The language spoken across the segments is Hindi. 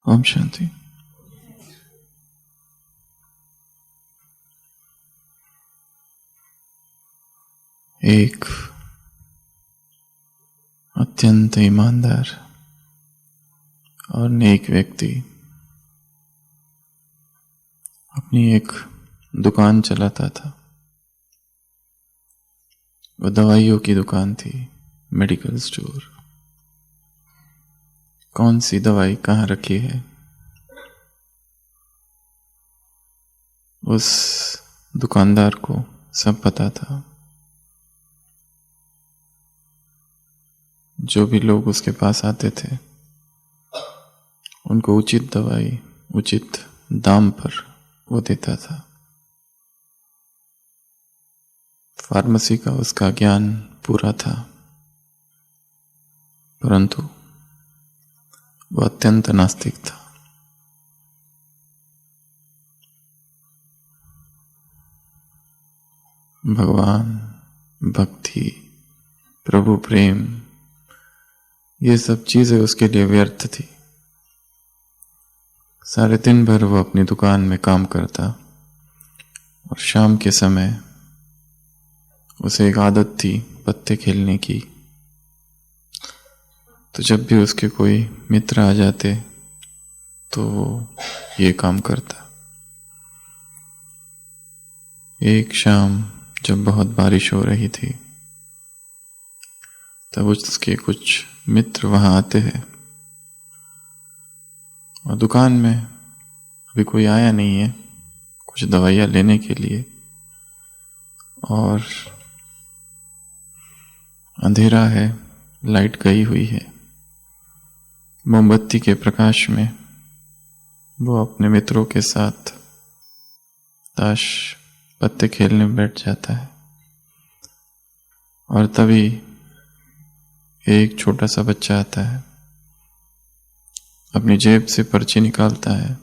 ओम शांति। एक अत्यंत ईमानदार और नेक व्यक्ति अपनी एक दुकान चलाता था। वो दवाइयों की दुकान थी, मेडिकल स्टोर। कौन सी दवाई कहाँ रखी है, उस दुकानदार को सब पता था। जो भी लोग उसके पास आते थे उनको उचित दवाई उचित दाम पर वो देता था। फार्मेसी का उसका ज्ञान पूरा था, परंतु वह अत्यंत नास्तिक था। भगवान, भक्ति, प्रभु प्रेम, ये सब चीजें उसके लिए व्यर्थ थी। सारे दिन भर वो अपनी दुकान में काम करता और शाम के समय उसे एक आदत थी पत्ते खेलने की। तो जब भी उसके कोई मित्र आ जाते तो वो ये काम करता। एक शाम जब बहुत बारिश हो रही थी तब उसके कुछ मित्र वहां आते हैं और दुकान में अभी कोई आया नहीं है कुछ दवाइयाँ लेने के लिए, और अंधेरा है, लाइट गई हुई है। मोमबत्ती के प्रकाश में वो अपने मित्रों के साथ ताश पत्ते खेलने बैठ जाता है। और तभी एक छोटा सा बच्चा आता है, अपनी जेब से पर्ची निकालता है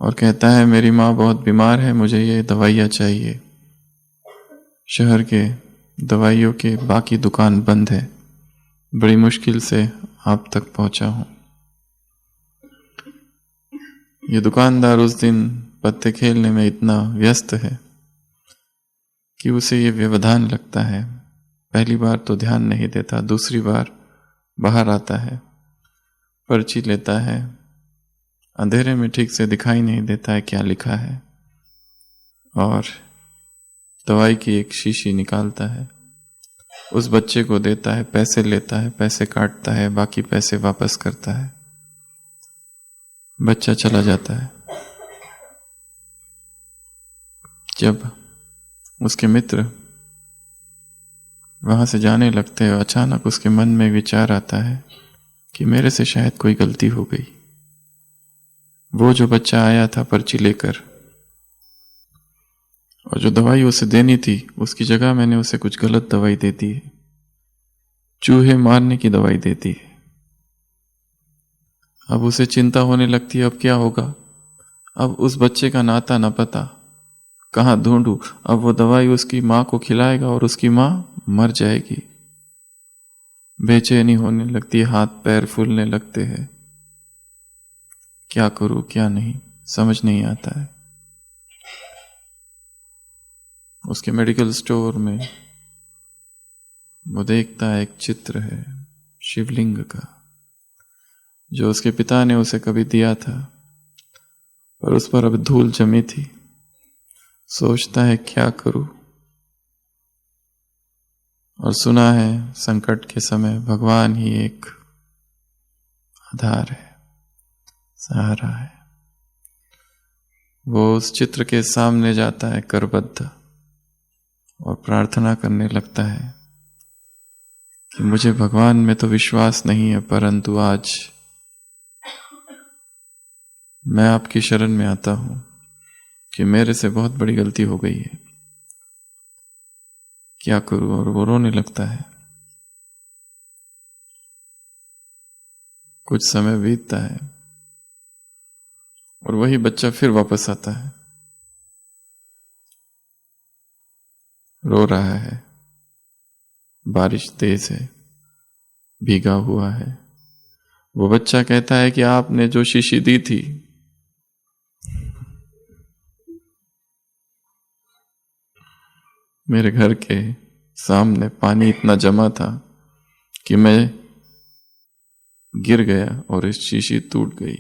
और कहता है, मेरी माँ बहुत बीमार है, मुझे ये दवाइयाँ चाहिए। शहर के दवाइयों के बाकी दुकान बंद है, बड़ी मुश्किल से आप तक पहुंचा हूं। ये दुकानदार उस दिन पत्ते खेलने में इतना व्यस्त है कि उसे ये व्यवधान लगता है। पहली बार तो ध्यान नहीं देता, दूसरी बार बाहर आता है, पर्ची लेता है, अंधेरे में ठीक से दिखाई नहीं देता है क्या लिखा है, और दवाई की एक शीशी निकालता है, उस बच्चे को देता है, पैसे लेता है, पैसे काटता है, बाकी पैसे वापस करता है। बच्चा चला जाता है। जब उसके मित्र वहां से जाने लगते हैं, अचानक उसके मन में विचार आता है कि मेरे से शायद कोई गलती हो गई। वो जो बच्चा आया था पर्ची लेकर और जो दवाई उसे देनी थी उसकी जगह मैंने उसे कुछ गलत दवाई दे दी है, चूहे मारने की दवाई दे दी है। अब उसे चिंता होने लगती है, अब क्या होगा। अब उस बच्चे का नाता न पता, कहाँ ढूंढूं। अब वो दवाई उसकी माँ को खिलाएगा और उसकी माँ मर जाएगी। बेचैनी होने लगती है, हाथ पैर फूलने लगते हैं। क्या करूं क्या नहीं समझ नहीं आता है। उसके मेडिकल स्टोर में वो देखता है एक चित्र है शिवलिंग का, जो उसके पिता ने उसे कभी दिया था, पर उस पर अब धूल जमी थी। सोचता है क्या करूं, और सुना है संकट के समय भगवान ही एक आधार है, सहारा है। वो उस चित्र के सामने जाता है करबद्ध और प्रार्थना करने लगता है कि मुझे भगवान में तो विश्वास नहीं है, परंतु आज मैं आपकी शरण में आता हूं कि मेरे से बहुत बड़ी गलती हो गई है, क्या करूं। और वो रोने लगता है। कुछ समय बीतता है और वही बच्चा फिर वापस आता है, रो रहा है, बारिश तेज है, भीगा हुआ है, वो बच्चा कहता है कि आपने जो शीशी दी थी मेरे घर के सामने पानी इतना जमा था कि मैं गिर गया और इस शीशी टूट गई।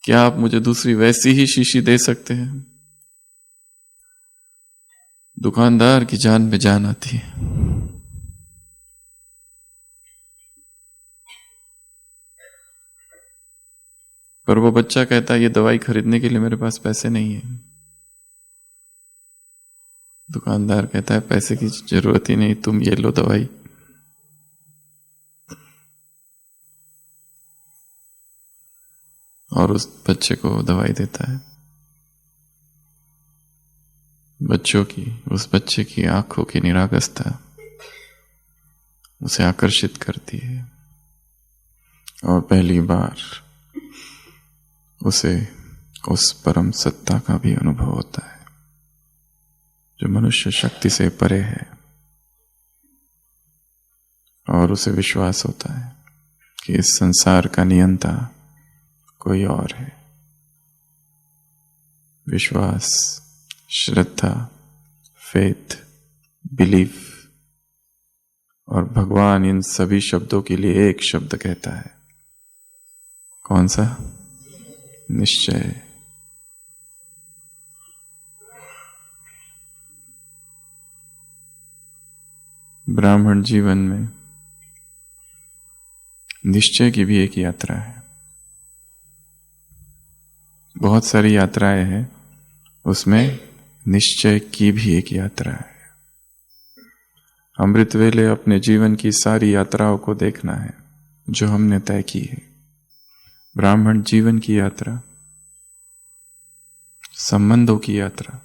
क्या आप मुझे दूसरी वैसी ही शीशी दे सकते हैं? दुकानदार की जान में जान आती है। पर वो बच्चा कहता है ये दवाई खरीदने के लिए मेरे पास पैसे नहीं है। दुकानदार कहता है पैसे की जरूरत ही नहीं, तुम ये लो दवाई। और उस बच्चे को दवाई देता है। उस बच्चे की आंखों की निरागसता उसे आकर्षित करती है और पहली बार उसे उस परम सत्ता का भी अनुभव होता है जो मनुष्य शक्ति से परे है। और उसे विश्वास होता है कि इस संसार का नियंता कोई और है। विश्वास, श्रद्धा, फेथ, बिलीफ और भगवान इन सभी शब्दों के लिए एक शब्द कहता है। कौन सा? निश्चय। ब्राह्मण जीवन में निश्चय की भी एक यात्रा है। बहुत सारी यात्राएं हैं, उसमें निश्चय की भी एक यात्रा है। अमृत वेले अपने जीवन की सारी यात्राओं को देखना है जो हमने तय की है। ब्राह्मण जीवन की यात्रा, संबंधों की यात्रा,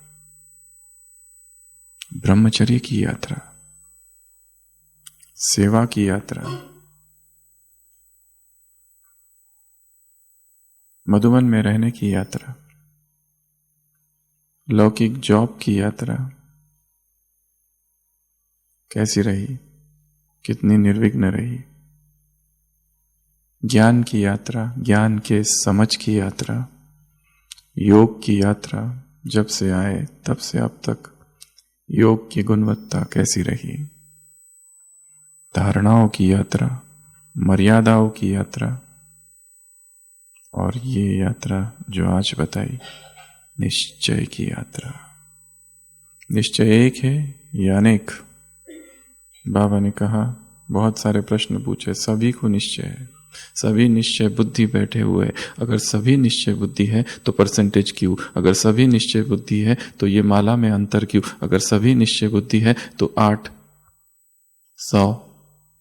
ब्रह्मचर्य की यात्रा, सेवा की यात्रा, मधुबन में रहने की यात्रा, लौकिक जॉब की यात्रा कैसी रही, कितनी निर्विघ्न रही। ज्ञान की यात्रा, ज्ञान के समझ की यात्रा, योग की यात्रा, जब से आए तब से अब तक योग की गुणवत्ता कैसी रही। धारणाओं की यात्रा, मर्यादाओं की यात्रा, और ये यात्रा जो आज बताई, निश्चय की यात्रा। निश्चय एक है या अनेक? बाबा ने कहा, बहुत सारे प्रश्न पूछे, सभी को निश्चय है, सभी निश्चय बुद्धि बैठे हुए। अगर सभी निश्चय बुद्धि है तो परसेंटेज क्यों? अगर सभी निश्चय बुद्धि है तो ये माला में अंतर क्यों? अगर सभी निश्चय बुद्धि है तो 800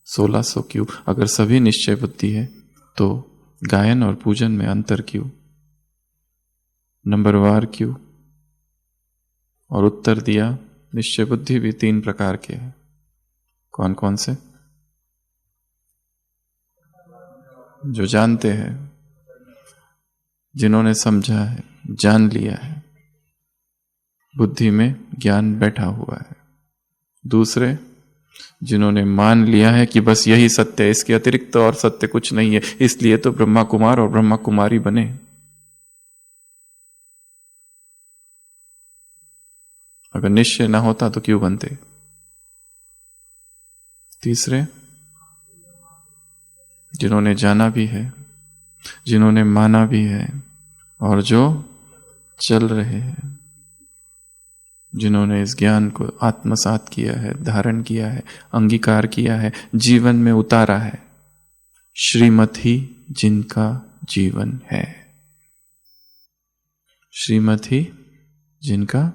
1600 क्यों? अगर सभी निश्चय बुद्धि है तो गायन और पूजन में अंतर क्यों? नंबरवार क्यों? और उत्तर दिया, निश्चय बुद्धि भी 3 प्रकार के हैं। कौन कौन से? जो जानते हैं, जिन्होंने समझा है, जान लिया है, बुद्धि में ज्ञान बैठा हुआ है। दूसरे, जिन्होंने मान लिया है कि बस यही सत्य है, इसके अतिरिक्त तो और सत्य कुछ नहीं है, इसलिए तो ब्रह्मा कुमार और ब्रह्मा कुमारी बने। अगर निश्चय ना होता तो क्यों बनते? तीसरे, जिन्होंने जाना भी है, जिन्होंने माना भी है और जो चल रहे हैं, जिन्होंने इस ज्ञान को आत्मसात किया है, धारण किया है, अंगीकार किया है, जीवन में उतारा है। श्रीमत ही जिनका जीवन है, श्रीमत ही जिनका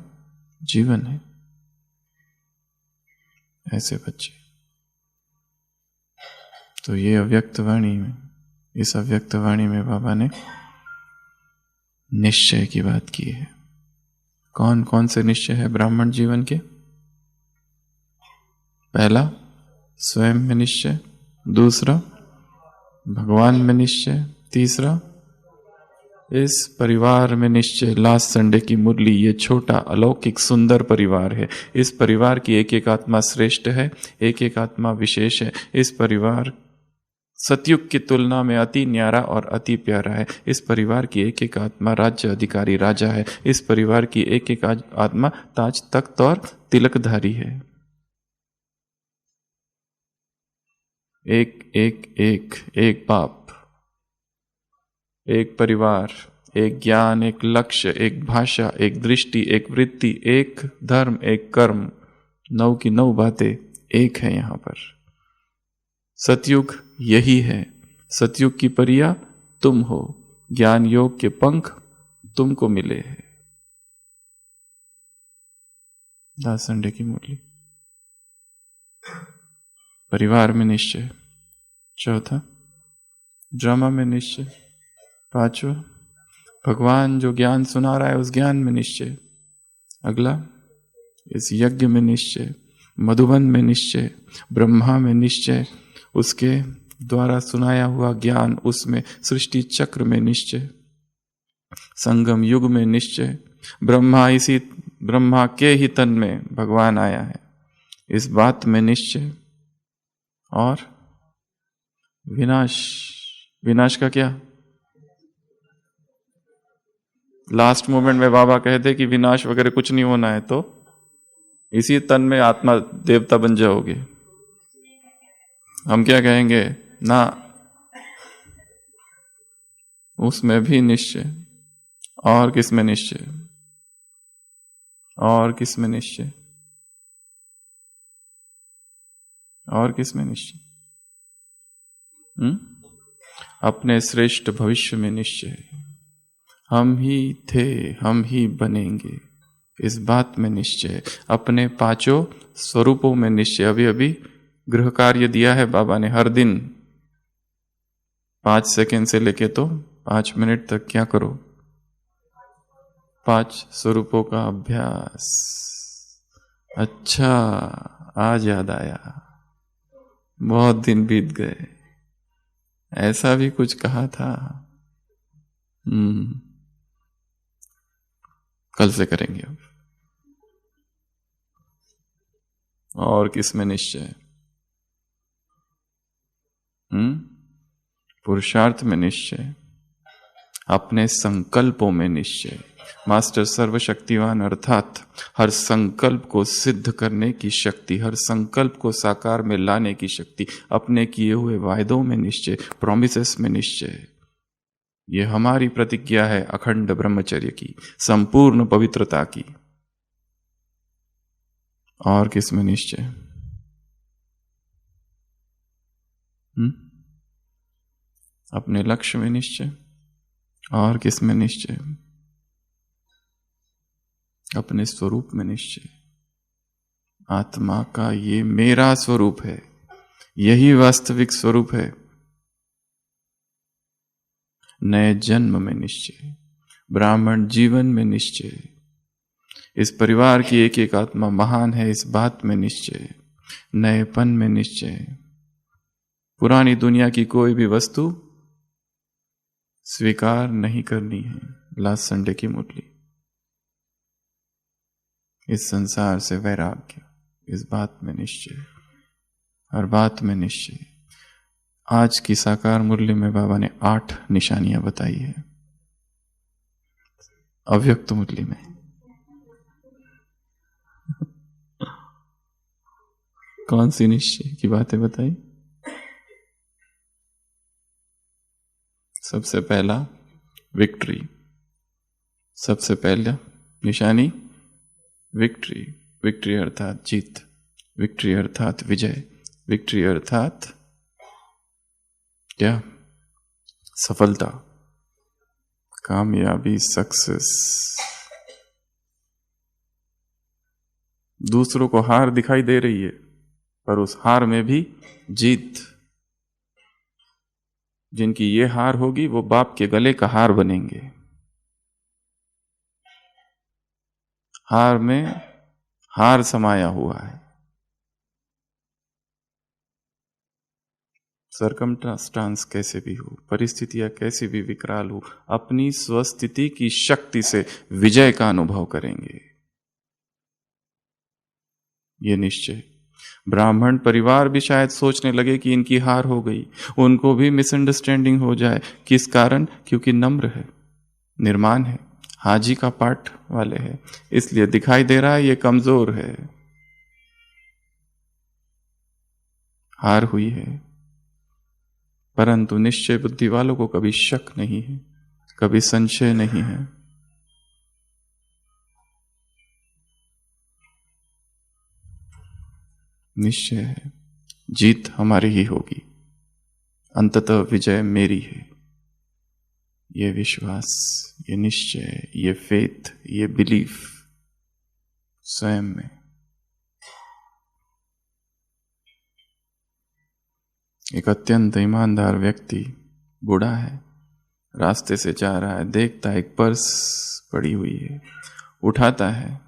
जीवन है, ऐसे बच्चे। तो ये अव्यक्त वाणी में, इस अव्यक्त वाणी में बाबा ने निश्चय की बात की है। कौन कौन से निश्चय है ब्राह्मण जीवन के? पहला, स्वयं में निश्चय। दूसरा, भगवान में निश्चय। तीसरा, इस परिवार में निश्चय। लास्ट संडे की मुरली, ये छोटा अलौकिक सुंदर परिवार है। इस परिवार की एक एक आत्मा श्रेष्ठ है, एक एक आत्मा विशेष है। इस परिवार सतयुग की तुलना में अति न्यारा और अति प्यारा है। इस परिवार की एक एक आत्मा राज्य अधिकारी राजा है। इस परिवार की एक एक आत्मा ताज तख्त और तिलकधारी है। एक एक एक एक बाप, एक परिवार, एक ज्ञान, एक लक्ष्य, एक भाषा, एक दृष्टि, एक वृत्ति, एक धर्म, एक कर्म, 9 की 9 बातें एक है यहां पर। सतयुग यही है। सतयुग की परिया तुम हो। ज्ञान योग के पंख तुमको मिले हैं। लास्ट संडे की मुरली। परिवार में निश्चय। चौथा, ड्रामा में निश्चय। पांचवा, भगवान जो ज्ञान सुना रहा है उस ज्ञान में निश्चय। अगला, इस यज्ञ में निश्चय, मधुबन में निश्चय, ब्रह्मा में निश्चय, उसके द्वारा सुनाया हुआ ज्ञान, उसमें सृष्टि चक्र में निश्चय, संगम युग में निश्चय, ब्रह्मा के ही तन में भगवान आया है, इस बात में निश्चय। और विनाश का क्या? लास्ट मोमेंट में बाबा कहते कि विनाश वगैरह कुछ नहीं होना है, तो इसी तन में आत्मा देवता बन जाओगे। हम क्या कहेंगे? ना, उसमें भी निश्चय। और किस में निश्चय? और किस में निश्चय? और किस में निश्चय? अपने श्रेष्ठ भविष्य में निश्चय। हम ही थे, हम ही बनेंगे, इस बात में निश्चय। अपने 5 स्वरूपों में निश्चय। अभी अभी गृह कार्य दिया है बाबा ने। हर दिन 5 सेकेंड से लेके तो 5 मिनट तक क्या करो? 5 स्वरूपों का अभ्यास। अच्छा, आज याद आया, बहुत दिन बीत गए, ऐसा भी कुछ कहा था। कल से करेंगे अब। और किस में निश्चय? पुरुषार्थ में निश्चय। अपने संकल्पों में निश्चय। मास्टर सर्वशक्तिवान अर्थात हर संकल्प को सिद्ध करने की शक्ति, हर संकल्प को साकार में लाने की शक्ति, अपने किए हुए वायदों में निश्चय, प्रॉमिसेस में निश्चय। ये हमारी प्रतिज्ञा है अखंड ब्रह्मचर्य की, संपूर्ण पवित्रता की। और किस में निश्चय? अपने लक्ष्य में निश्चय। और किस में निश्चय? अपने स्वरूप में निश्चय। आत्मा का ये मेरा स्वरूप है, यही वास्तविक स्वरूप है। नए जन्म में निश्चय। ब्राह्मण जीवन में निश्चय। इस परिवार की एक एक आत्मा महान है, इस बात में निश्चय। नएपन में निश्चय। पुरानी दुनिया की कोई भी वस्तु स्वीकार नहीं करनी है। लास्ट संडे की मुरली। इस संसार से वैराग्य, इस बात में निश्चय, हर बात में निश्चय। आज की साकार मुरली में बाबा ने 8 निशानियां बताई है। अव्यक्त मुरली में कौन सी निश्चय की बातें बताई? सबसे पहला विक्ट्री। सबसे पहला निशानी विक्ट्री। विक्ट्री अर्थात जीत, विक्ट्री अर्थात विजय, विक्ट्री अर्थात क्या? सफलता, कामयाबी, सक्सेस। दूसरों को हार दिखाई दे रही है, पर उस हार में भी जीत। जिनकी ये हार होगी वो बाप के गले का हार बनेंगे। हार में हार समाया हुआ है। सर्कमस्टांस कैसे भी हो, परिस्थितियां कैसी भी विकराल हो, अपनी स्वस्थिति की शक्ति से विजय का अनुभव करेंगे। ये निश्चय। ब्राह्मण परिवार भी शायद सोचने लगे कि इनकी हार हो गई, उनको भी मिसअंडरस्टैंडिंग हो जाए। किस कारण? क्योंकि नम्र है, निर्माण है, हाजी का पाठ वाले हैं, इसलिए दिखाई दे रहा है ये कमजोर है, हार हुई है। परंतु निश्चय बुद्धि वालों को कभी शक नहीं है, कभी संशय नहीं है। निश्चय है जीत हमारी ही होगी, अंततः विजय मेरी है। ये विश्वास, ये निश्चय, ये फेथ, ये बिलीफ स्वयं में। एक अत्यंत ईमानदार व्यक्ति बूढ़ा है, रास्ते से जा रहा है, देखता है एक पर्स पड़ी हुई है, उठाता है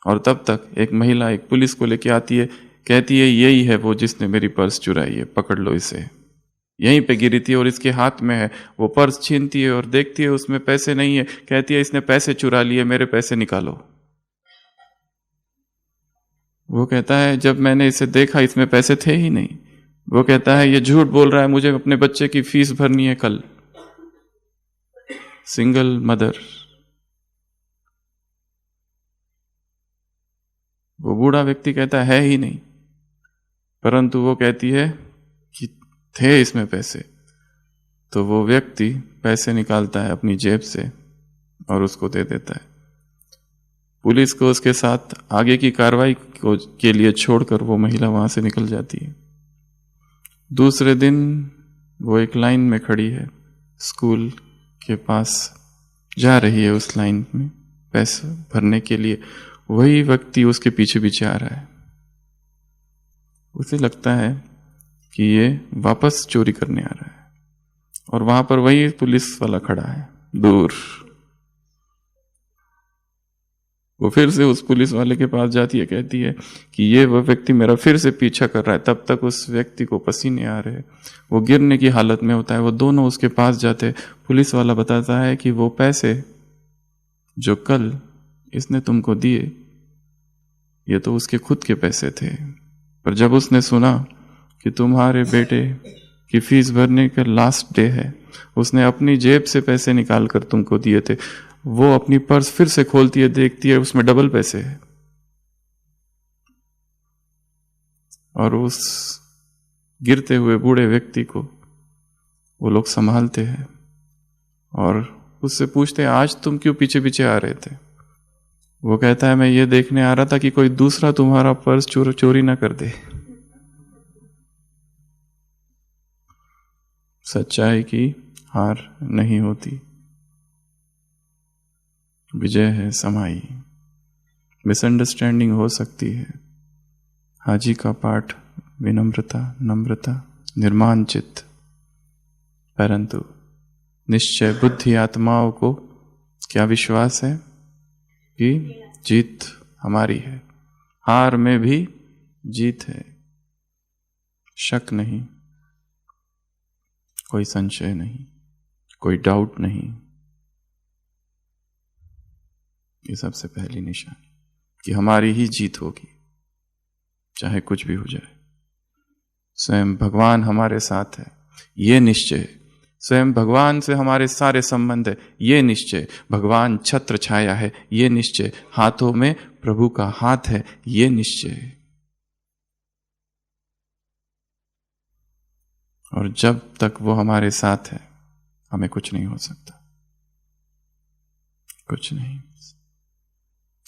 और तब तक एक महिला एक पुलिस को लेके आती है, कहती है यही है वो जिसने मेरी पर्स चुराई है, पकड़ लो इसे। यहीं पे गिरी थी और इसके हाथ में है। वो पर्स छीनती है और देखती है उसमें पैसे नहीं है, कहती है इसने पैसे चुरा लिए, मेरे पैसे निकालो। वो कहता है जब मैंने इसे देखा इसमें पैसे थे ही नहीं। वो कहता है ये झूठ बोल रहा है, मुझे अपने बच्चे की फीस भरनी है कल। Single mother. वो बूढ़ा व्यक्ति कहता है ही नहीं, परंतु वो कहती है कि थे इसमें पैसे। तो वो व्यक्ति पैसे निकालता है अपनी जेब से और उसको दे देता है। पुलिस को उसके साथ आगे की कार्रवाई के लिए छोड़कर वो महिला वहां से निकल जाती है। दूसरे दिन वो एक लाइन में खड़ी है, स्कूल के पास जा रही है, उस लाइन में पैसे भरने के लिए। वही व्यक्ति उसके पीछे पीछे आ रहा है। उसे लगता है कि ये वापस चोरी करने आ रहा है और वहां पर वही पुलिस वाला खड़ा है दूर। वो फिर से उस पुलिस वाले के पास जाती है, कहती है कि ये वह व्यक्ति मेरा फिर से पीछा कर रहा है। तब तक उस व्यक्ति को पसीने आ रहे, वो गिरने की हालत में होता है। वो दोनों उसके पास जाते। पुलिस वाला बताता है कि वो पैसे जो कल इसने तुमको दिए, ये तो उसके खुद के पैसे थे, पर जब उसने सुना कि तुम्हारे बेटे की फीस भरने का लास्ट डे है, उसने अपनी जेब से पैसे निकाल कर तुमको दिए थे। वो अपनी पर्स फिर से खोलती है, देखती है उसमें डबल पैसे है और उस गिरते हुए बूढ़े व्यक्ति को वो लोग संभालते हैं और उससे पूछते हैं आज तुम क्यों पीछे पीछे आ रहे थे? वो कहता है मैं ये देखने आ रहा था कि कोई दूसरा तुम्हारा पर्स चोरी ना कर दे। सच्चाई की हार नहीं होती, विजय है समाई। मिसअंडरस्टैंडिंग हो सकती है, हाजी का पाठ विनम्रता, नम्रता, निर्माण चित्त, परंतु निश्चय बुद्धि आत्माओं को क्या विश्वास है कि जीत हमारी है। हार में भी जीत है, शक नहीं, कोई संशय नहीं, कोई डाउट नहीं। ये सबसे पहली निशानी कि हमारी ही जीत होगी, चाहे कुछ भी हो जाए। स्वयं भगवान हमारे साथ है, ये निश्चय। स्वयं भगवान से हमारे सारे संबंध है, ये निश्चय। भगवान छत्र छाया है, ये निश्चय। हाथों में प्रभु का हाथ है, ये निश्चय। और जब तक वो हमारे साथ है हमें कुछ नहीं हो सकता, कुछ नहीं।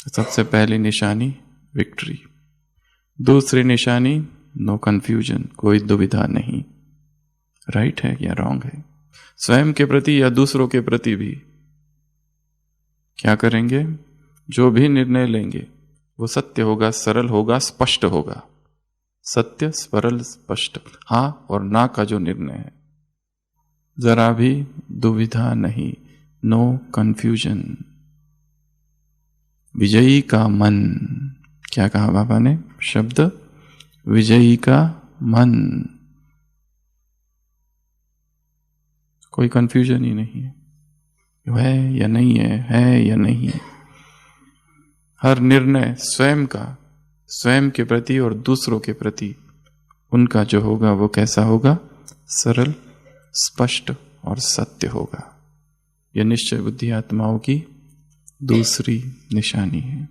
सबसे पहली निशानी विक्ट्री। दूसरी निशानी नो कंफ्यूजन, कोई दुविधा नहीं, राइट है या रॉन्ग है। स्वयं के प्रति या दूसरों के प्रति भी क्या करेंगे? जो भी निर्णय लेंगे वो सत्य होगा, सरल होगा, स्पष्ट होगा। सत्य, सरल, स्पष्ट, हाँ और ना का जो निर्णय है, जरा भी दुविधा नहीं, नो कंफ्यूजन। विजयी का मन, क्या कहा बाबा ने शब्द? विजयी का मन। कोई कंफ्यूजन ही नहीं है या नहीं है या नहीं। हर निर्णय स्वयं का स्वयं के प्रति और दूसरों के प्रति उनका जो होगा वो कैसा होगा? सरल, स्पष्ट और सत्य होगा। यह निश्चय बुद्धि आत्माओं की दूसरी निशानी है।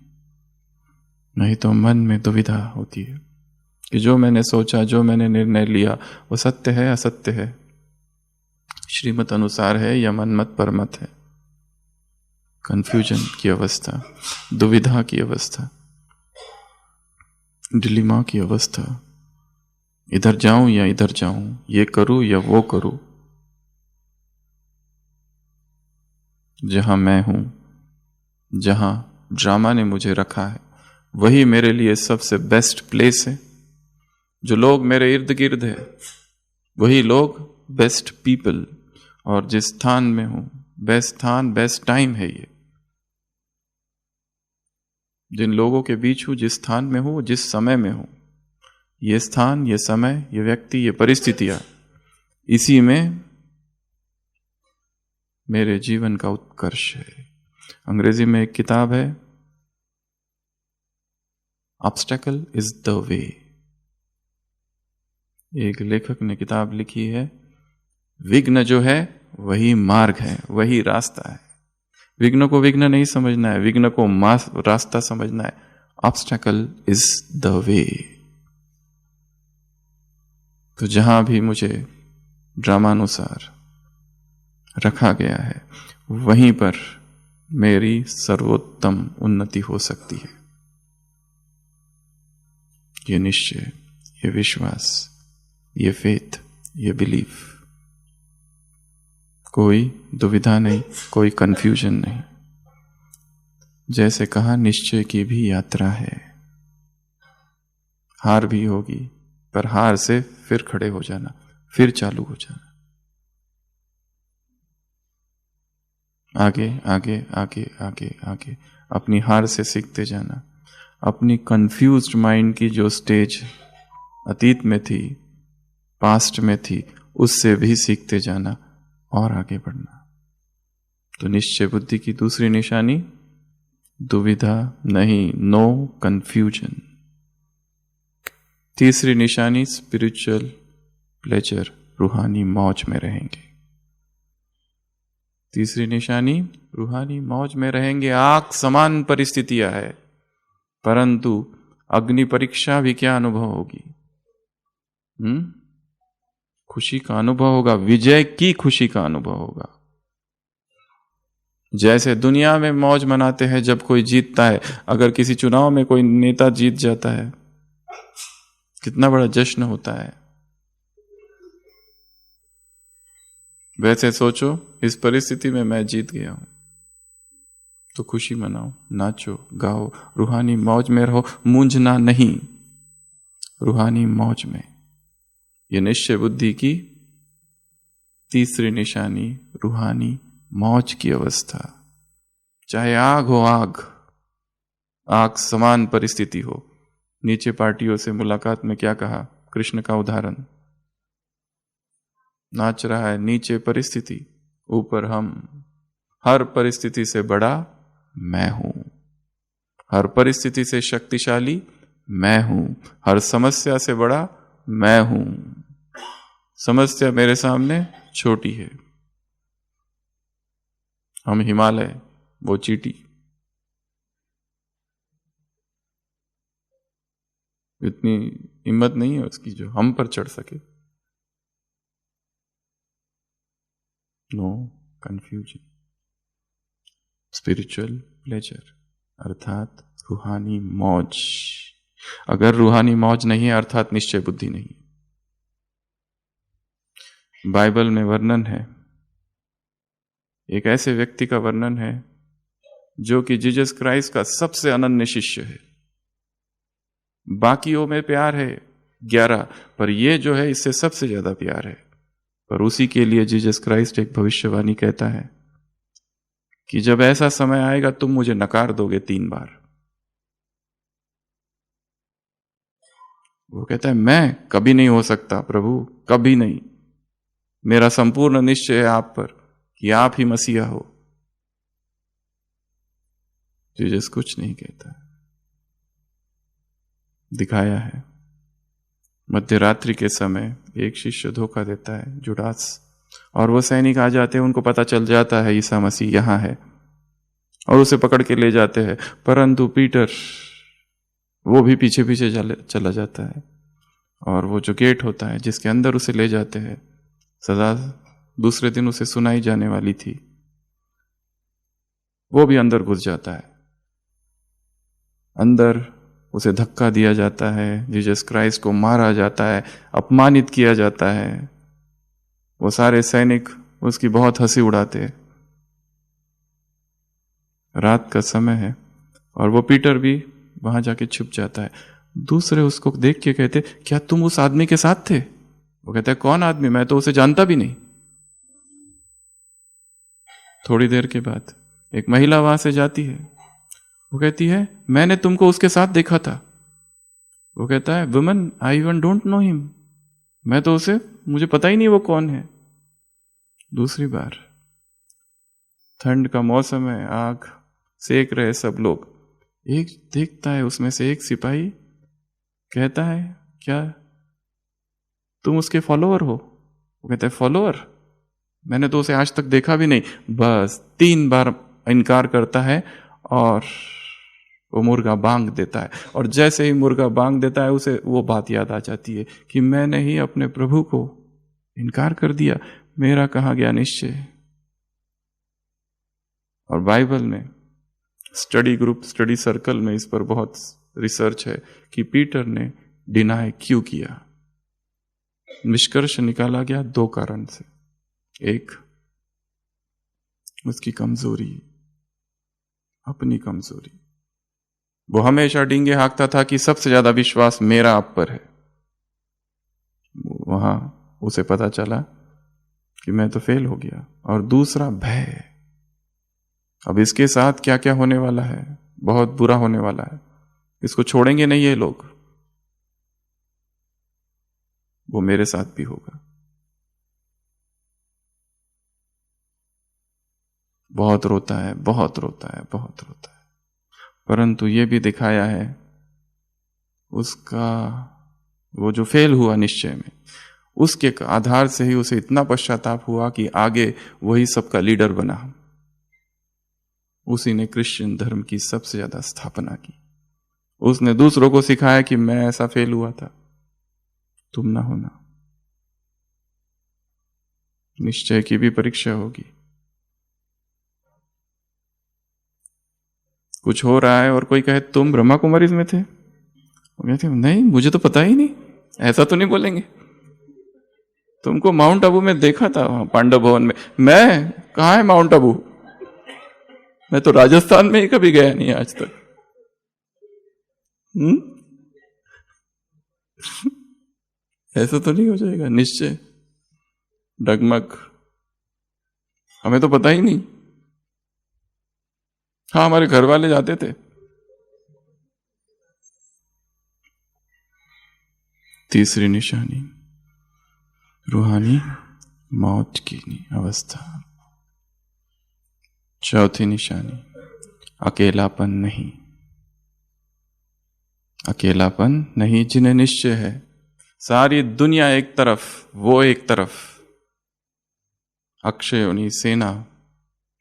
नहीं तो मन में दुविधा होती है कि जो मैंने सोचा, जो मैंने निर्णय लिया वो सत्य है, असत्य है, श्रीमत अनुसार है या मनमत परमत है। कंफ्यूजन की अवस्था, दुविधा की अवस्था, डिलीमा की अवस्था, इधर जाऊं या इधर जाऊं, ये करूं या वो करूं। जहां मैं हूं, जहां ड्रामा ने मुझे रखा है, वही मेरे लिए सबसे बेस्ट प्लेस है। जो लोग मेरे इर्द गिर्द है वही लोग बेस्ट पीपल, और जिस स्थान में हूं, बेस्ट स्थान, बेस्ट टाइम है ये। जिन लोगों के बीच हूं, जिस स्थान में हूं, जिस समय में हूं, ये स्थान, ये समय, ये व्यक्ति, ये परिस्थितियां, इसी में मेरे जीवन का उत्कर्ष है। अंग्रेजी में एक किताब है, ऑब्स्टेकल इज द वे। एक लेखक ने किताब लिखी है, विघ्न जो है वही मार्ग है, वही रास्ता है। विघ्न को विघ्न नहीं समझना है, विघ्न को रास्ता समझना है। Obstacle is the way. तो जहां भी मुझे ड्रामानुसार रखा गया है, वहीं पर मेरी सर्वोत्तम उन्नति हो सकती है। ये निश्चय, ये विश्वास, ये फेथ, ये बिलीफ, कोई दुविधा नहीं, कोई कंफ्यूजन नहीं। जैसे कहा, निश्चय की भी यात्रा है। हार भी होगी, पर हार से फिर खड़े हो जाना, फिर चालू हो जाना, आगे आगे आगे आगे आगे, अपनी हार से सीखते जाना। अपनी कंफ्यूज्ड माइंड की जो स्टेज अतीत में थी, पास्ट में थी, उससे भी सीखते जाना और आगे बढ़ना। तो निश्चय बुद्धि की दूसरी निशानी, दुविधा नहीं, नो कंफ्यूजन। तीसरी निशानी, स्पिरिचुअल प्लेजर, रूहानी मौज में रहेंगे। तीसरी निशानी, रूहानी मौज में रहेंगे। आग समान परिस्थितियां है, परंतु अग्नि परीक्षा भी क्या अनुभव होगी? खुशी का अनुभव होगा, विजय की खुशी का अनुभव होगा। जैसे दुनिया में मौज मनाते हैं जब कोई जीतता है, अगर किसी चुनाव में कोई नेता जीत जाता है, कितना बड़ा जश्न होता है। वैसे सोचो, इस परिस्थिति में मैं जीत गया हूं, तो खुशी मनाओ, नाचो, गाओ, रूहानी मौज में रहो, मूंझना नहीं, रूहानी मौज में। यह निश्चय बुद्धि की तीसरी निशानी, रूहानी मौज की अवस्था। चाहे आग हो, आग समान परिस्थिति हो। नीचे पार्टियों से मुलाकात में क्या कहा? कृष्ण का उदाहरण, नाच रहा है, नीचे परिस्थिति, ऊपर हम। हर परिस्थिति से बड़ा मैं हूं, हर परिस्थिति से शक्तिशाली मैं हूं, हर समस्या से बड़ा मैं हूं। समस्या मेरे सामने छोटी है, हम हिमालय, वो चींटी। इतनी हिम्मत नहीं है उसकी जो हम पर चढ़ सके। No confusion. स्पिरिचुअल प्लेजर अर्थात रूहानी मौज। अगर रूहानी मौज नहीं है अर्थात निश्चय बुद्धि नहीं। बाइबल में वर्णन है, एक ऐसे व्यक्ति का वर्णन है जो कि जीसस क्राइस्ट का सबसे अनन्य शिष्य है। बाकियों में प्यार है 11, पर यह जो है इससे सबसे ज्यादा प्यार है। पर उसी के लिए जीसस क्राइस्ट एक भविष्यवाणी कहता है कि जब ऐसा समय आएगा तुम मुझे नकार दोगे 3 बार। वो कहता है मैं कभी नहीं हो सकता प्रभु, कभी नहीं। मेरा संपूर्ण निश्चय है आप पर कि आप ही मसीहा हो। जीसस कुछ नहीं कहता। दिखाया है। मध्य रात्रि के समय एक शिष्य धोखा देता है, जुडास, और वो सैनिक आ जाते हैं, उनको पता चल जाता है ईसा मसीह यहाँ है और उसे पकड़ के ले जाते हैं। परंतु पीटर वो भी पीछे पीछे चला जाता है और वो जो गेट होता है जिसके अंदर उसे ले जाते हैं, सदा दूसरे दिन उसे सुनाई जाने वाली थी, वो भी अंदर घुस जाता है। अंदर उसे धक्का दिया जाता है, जीसस क्राइस्ट को मारा जाता है, अपमानित किया जाता है। वो सारे सैनिक उसकी बहुत हंसी उड़ाते हैं। रात का समय है और वो पीटर भी वहां जाके छुप जाता है। दूसरे उसको देख के कहते, क्या तुम उस आदमी के साथ थे? वो कहता है, कौन आदमी? मैं तो उसे जानता भी नहीं। थोड़ी देर के बाद एक महिला वहां से जाती है। वो कहती है, मैंने तुमको उसके साथ देखा था। वो कहता है, woman, I even don't know him. मैं तो मुझे पता ही नहीं वो कौन है। दूसरी बार ठंड का मौसम है, आग सेक रहे सब लोग। एक देखता है उसमें से एक सिपाही, कहता है, क्या तुम उसके फॉलोअर हो? वो कहता है, फॉलोअर? मैंने तो उसे आज तक देखा भी नहीं। बस 3 बार इनकार करता है और वो मुर्गा बांग देता है। और जैसे ही मुर्गा बांग देता है उसे वो बात याद आ जाती है कि मैंने ही अपने प्रभु को इनकार कर दिया, मेरा कहाँ गया निश्चय। और बाइबल में स्टडी ग्रुप, स्टडी सर्कल में इस पर बहुत रिसर्च है कि पीटर ने डिनाई क्यों किया। निष्कर्ष निकाला गया 2 कारण से। एक, उसकी कमजोरी, अपनी कमजोरी। वो हमेशा डींगे हाँकता था कि सबसे ज्यादा विश्वास मेरा आप पर है। वहां उसे पता चला कि मैं तो फेल हो गया। और दूसरा, भय। अब इसके साथ क्या क्या होने वाला है, बहुत बुरा होने वाला है। इसको छोड़ेंगे नहीं ये लोग, वो मेरे साथ भी होगा। बहुत रोता है, बहुत रोता है, बहुत रोता है। परंतु ये भी दिखाया है उसका वो जो फेल हुआ निश्चय में, उसके आधार से ही उसे इतना पश्चाताप हुआ कि आगे वही सबका लीडर बना। उसी ने क्रिश्चियन धर्म की सबसे ज्यादा स्थापना की। उसने दूसरों को सिखाया कि मैं ऐसा फेल हुआ था, तुम ना होना। निश्चय की भी परीक्षा होगी। कुछ हो रहा है और कोई कहे तुम ब्रह्मा कुमारीज में थे, वो कहते नहीं, मुझे तो पता ही नहीं। ऐसा तो नहीं बोलेंगे। तुमको माउंट आबू में देखा था, वहां पांडव भवन में। मैं कहाँ है माउंट आबू? मैं तो राजस्थान में ही कभी गया नहीं आज तक। ऐसा तो नहीं हो जाएगा निश्चय? डगमग, हमें तो पता ही नहीं। हाँ, हमारे घर वाले जाते थे। तीसरी निशानी, रूहानी मौत की अवस्था। चौथी निशानी, अकेलापन नहीं। अकेलापन नहीं जिन्हें निश्चय है सारी दुनिया एक तरफ, वो एक तरफ, अक्षय योनि सेना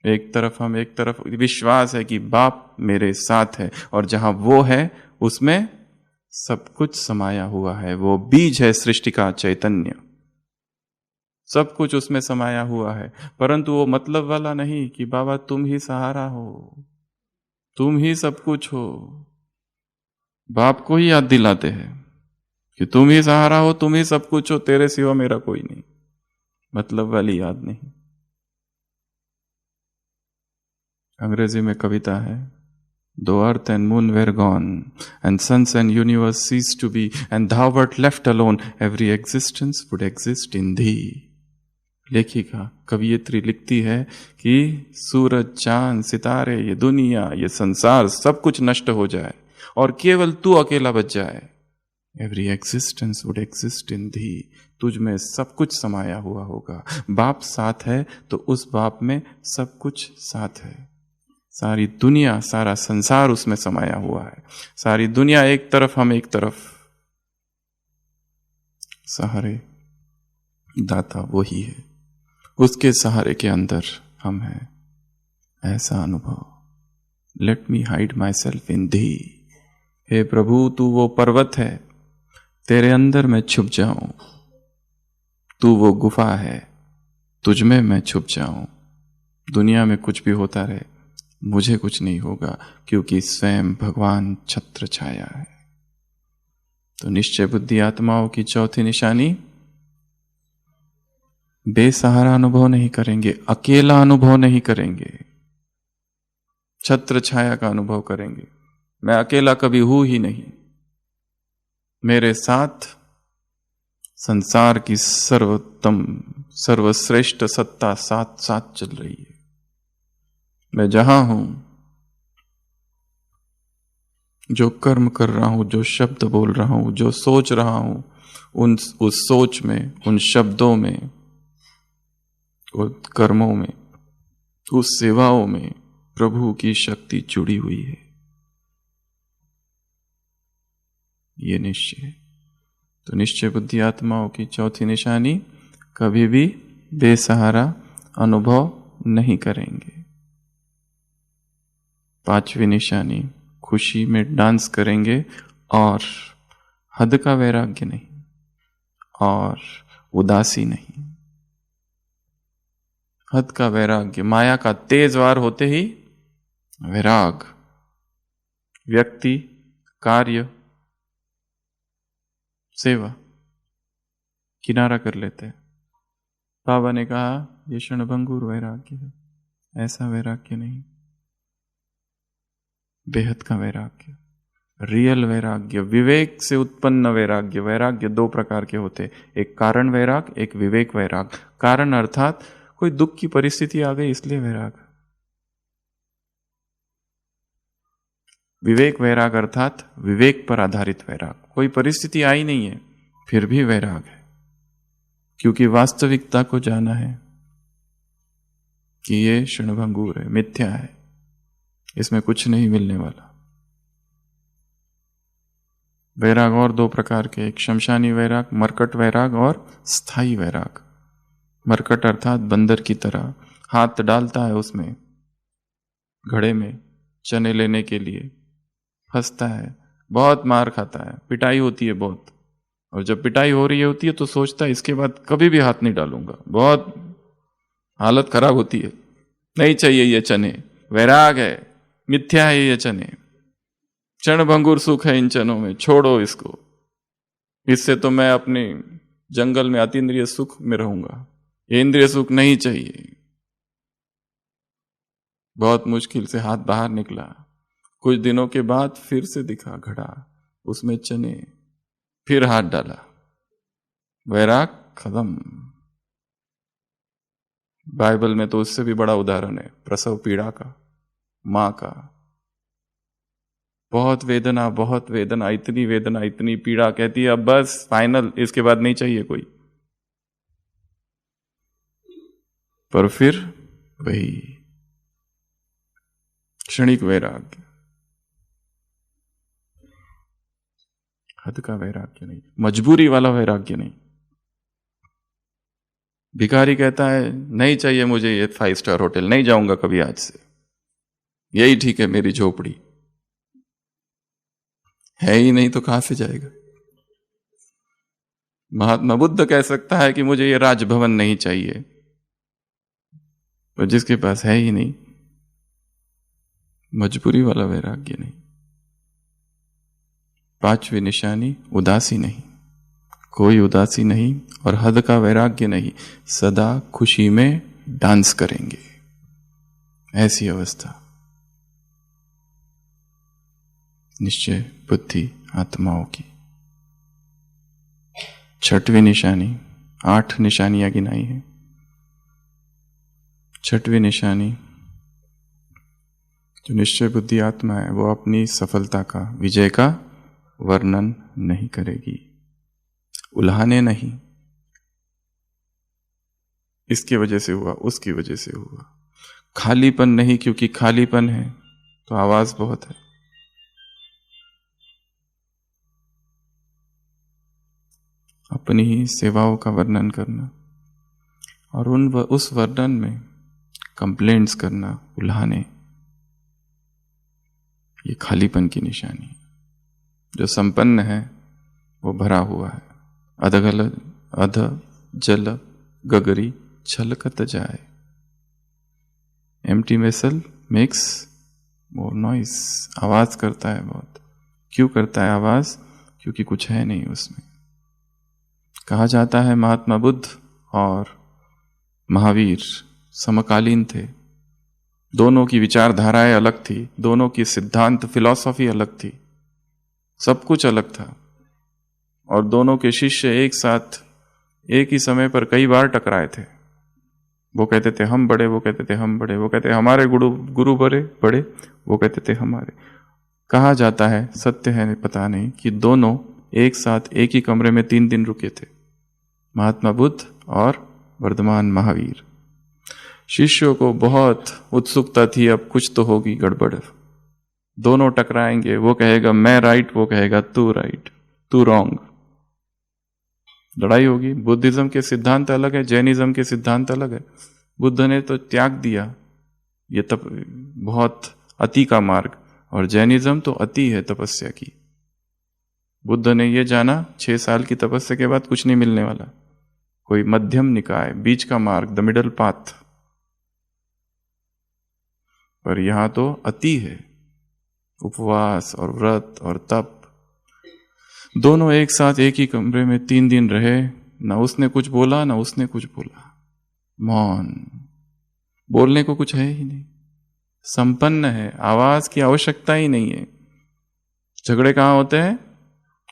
एक तरफ, हम एक तरफ। विश्वास है कि बाप मेरे साथ है और जहां वो है उसमें सब कुछ समाया हुआ है। वो बीज है सृष्टि का चैतन्य, सब कुछ उसमें समाया हुआ है। परंतु वो मतलब वाला नहीं कि बाबा तुम ही सहारा हो, तुम ही सब कुछ हो। बाप को ही याद दिलाते हैं कि तुम ही सहारा हो, तुम ही सब कुछ हो, तेरे सिवा मेरा कोई नहीं। मतलब वाली याद नहीं। अंग्रेजी में कविता है, Though earth and moon were gone, and suns and universe ceased to be, and thou wert left alone, every existence would exist in thee. लेखिका, कवियत्री लिखती है कि सूरज, चांद, सितारे, ये दुनिया, ये संसार, सब कुछ नष्ट हो जाए और केवल तू अकेला बच जाए। Every existence would exist in thee. तुझ में सब कुछ समाया हुआ होगा। बाप साथ है तो उस बाप में सब कुछ साथ है। सारी दुनिया, सारा संसार उसमें समाया हुआ है। सारी दुनिया एक तरफ, हम एक तरफ। सहारे दाता वही है, उसके सहारे के अंदर हम हैं। ऐसा अनुभव। Let me hide myself in thee. हे प्रभु, तू वो पर्वत है, तेरे अंदर मैं छुप जाऊं। तू वो गुफा है, तुझमें मैं छुप जाऊं। दुनिया में कुछ भी होता रहे, मुझे कुछ नहीं होगा, क्योंकि स्वयं भगवान छत्र छाया है। तो निश्चय बुद्धि आत्माओं की चौथी निशानी, बेसहारा अनुभव नहीं करेंगे, अकेला अनुभव नहीं करेंगे, छत्र छाया का अनुभव करेंगे। मैं अकेला कभी हूं ही नहीं, मेरे साथ संसार की सर्वोत्तम सर्वश्रेष्ठ सत्ता साथ साथ चल रही है। मैं जहां हूं, जो कर्म कर रहा हूं, जो शब्द बोल रहा हूं, जो सोच रहा हूं, उस सोच में, उन शब्दों में, उन कर्मों में, उस सेवाओं में प्रभु की शक्ति जुड़ी हुई है। ये निश्चय। तो निश्चय बुद्धि आत्माओं की चौथी निशानी, कभी भी बेसहारा अनुभव नहीं करेंगे। पांचवी निशानी, खुशी में डांस करेंगे और हद का वैराग्य नहीं और उदासी नहीं। हद का वैराग्य, माया का तेज वार होते ही वैराग, व्यक्ति, कार्य, सेवा किनारा कर लेते हैं। बाबा ने कहा ये क्षणभंगुर वैराग्य है, ऐसा वैराग्य नहीं। बेहद का वैराग्य, रियल वैराग्य, विवेक से उत्पन्न वैराग्य। वैराग्य दो प्रकार के होते, एक कारण वैराग, एक विवेक वैराग। कारण अर्थात कोई दुख की परिस्थिति आ गई इसलिए वैराग। विवेक वैराग अर्थात विवेक पर आधारित वैराग। कोई परिस्थिति आई नहीं है फिर भी वैराग है, क्योंकि वास्तविकता को जाना है कि ये क्षणभंगुर है, मिथ्या है, इसमें कुछ नहीं मिलने वाला। वैराग और दो प्रकार के, एक शमशानी वैराग, मरकट वैराग, और स्थायी वैराग। मरकट अर्थात बंदर की तरह हाथ डालता है उसमें, घड़े में चने लेने के लिए, फंसता है, बहुत मार खाता है, पिटाई होती है बहुत, और जब पिटाई हो रही होती है तो सोचता है इसके बाद कभी भी हाथ नहीं डालूंगा। बहुत हालत खराब होती है, नहीं चाहिए ये चने, वैराग है, मिथ्या है ये चने, क्षणभंगुर सुख है इन चनों में, छोड़ो इसको, इससे तो मैं अपने जंगल में अतीन्द्रिय सुख में रहूंगा, ये इंद्रिय सुख नहीं चाहिए। बहुत मुश्किल से हाथ बाहर निकला, कुछ दिनों के बाद फिर से दिखा घड़ा, उसमें चने, फिर हाथ डाला, वैराग खत्म। बाइबल में तो उससे भी बड़ा उदाहरण है प्रसव पीड़ा का, मां का। बहुत वेदना, बहुत वेदना, इतनी वेदना, इतनी पीड़ा, कहती है अब बस फाइनल, इसके बाद नहीं चाहिए कोई। पर फिर वही क्षणिक वैराग्य, हद का वैराग्य नहीं, मजबूरी वाला वैराग्य नहीं। भिखारी कहता है नहीं चाहिए मुझे ये 5 स्टार होटल, नहीं जाऊंगा कभी आज से, यही ठीक है मेरी झोपड़ी। है ही नहीं तो कहां से जाएगा। महात्मा बुद्ध कह सकता है कि मुझे ये राजभवन नहीं चाहिए, पर जिसके पास है ही नहीं, मजबूरी वाला वैराग्य नहीं। पांचवी निशानी, उदासी नहीं, कोई उदासी नहीं और हद का वैराग्य नहीं, सदा खुशी में डांस करेंगे, ऐसी अवस्था। निश्चय बुद्धि आत्माओं की। छठवीं निशानी, 8 निशानियां गिनाई है। छठवीं निशानी, जो निश्चय बुद्धि आत्मा है वो अपनी सफलता का, विजय का वर्णन नहीं करेगी, उल्हाने नहीं, इसकी वजह से हुआ, उसकी वजह से हुआ। खालीपन नहीं, क्योंकि खालीपन है तो आवाज बहुत है। अपनी ही सेवाओं का वर्णन करना और उस वर्णन में कंप्लेंट्स करना, उल्हाने, ये खालीपन की निशानी है। जो संपन्न है वो भरा हुआ है। अध जल गगरी छलकत जाए। Empty vessel makes more noise, आवाज करता है बहुत। क्यों करता है आवाज? क्योंकि कुछ है नहीं उसमें। कहा जाता है महात्मा बुद्ध और महावीर समकालीन थे। दोनों की विचारधाराएं अलग थी, दोनों की सिद्धांत फिलॉसफी अलग थी, सब कुछ अलग था। और दोनों के शिष्य एक साथ एक ही समय पर कई बार टकराए थे। वो कहते थे हम बड़े, वो कहते थे हम बड़े, वो कहते हमारे गुरु बड़े, वो कहते थे हमारे। कहा जाता है, सत्य है पता नहीं, कि दोनों एक साथ एक ही कमरे में 3 दिन रुके थे, महात्मा बुद्ध और वर्धमान महावीर। शिष्यों को बहुत उत्सुकता थी, अब कुछ तो होगी गड़बड़, दोनों टकराएंगे, वो कहेगा मैं राइट, वो कहेगा तू राइट, तू रॉन्ग, लड़ाई होगी। बुद्धिज्म के सिद्धांत अलग है, जैनिज्म के सिद्धांत अलग है। बुद्ध ने तो त्याग दिया ये बहुत अति का मार्ग, और जैनिज्म तो अति है तपस्या की। बुद्ध ने ये जाना 6 साल की तपस्या के बाद कुछ नहीं मिलने वाला, कोई मध्यम निकाय, बीच का मार्ग, द मिडल पाथ। पर यहां तो अति है, उपवास और व्रत और तप। दोनों एक साथ एक ही कमरे में 3 दिन रहे, ना उसने कुछ बोला ना उसने कुछ बोला, मौन, बोलने को कुछ है ही नहीं, संपन्न है, आवाज की आवश्यकता ही नहीं है। झगड़े कहां होते हैं?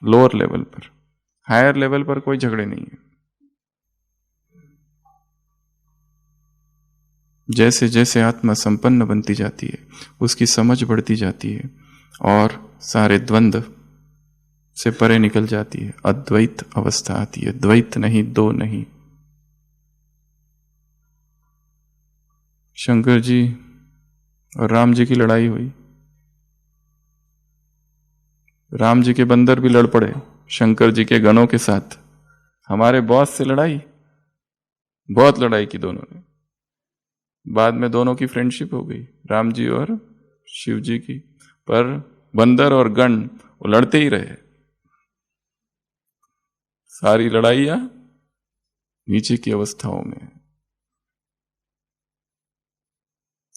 लोअर लेवल पर, हायर लेवल पर कोई झगड़े नहीं है। जैसे जैसे आत्मा संपन्न बनती जाती है, उसकी समझ बढ़ती जाती है और सारे द्वंद्व से परे निकल जाती है, अद्वैत अवस्था आती है। द्वैत नहीं, दो नहीं। शंकर जी और राम जी की लड़ाई हुई, राम जी के बंदर भी लड़ पड़े शंकर जी के गणों के साथ। हमारे बॉस से लड़ाई, बहुत लड़ाई की दोनों ने। बाद में दोनों की फ्रेंडशिप हो गई, राम जी और शिव जी की। पर बंदर और गण वो लड़ते ही रहे। सारी लड़ाइयां नीचे की अवस्थाओं में।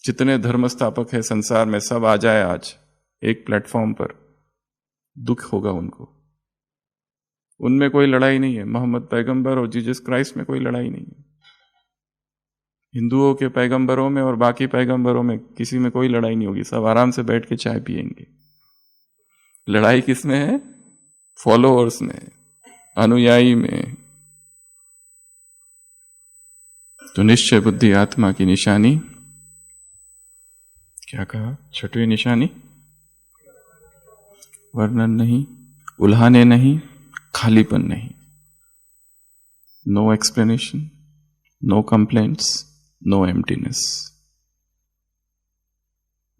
जितने धर्म स्थापक है संसार में, सब आ जाए आज एक प्लेटफॉर्म पर, दुख होगा उनको। उनमें कोई लड़ाई नहीं है, मोहम्मद पैगंबर और जीसस क्राइस्ट में कोई लड़ाई नहीं है। हिंदुओं के पैगंबरों में और बाकी पैगंबरों में किसी में कोई लड़ाई नहीं होगी, सब आराम से बैठ के चाय पिएंगे। लड़ाई किस में है? फॉलोअर्स में, अनुयायी में। तो निश्चय बुद्धि आत्मा की निशानी, क्या कहा? 6वीं निशानी, वर्णन नहीं, उल्हाने नहीं, खालीपन नहीं, no explanation, no complaints, no emptiness.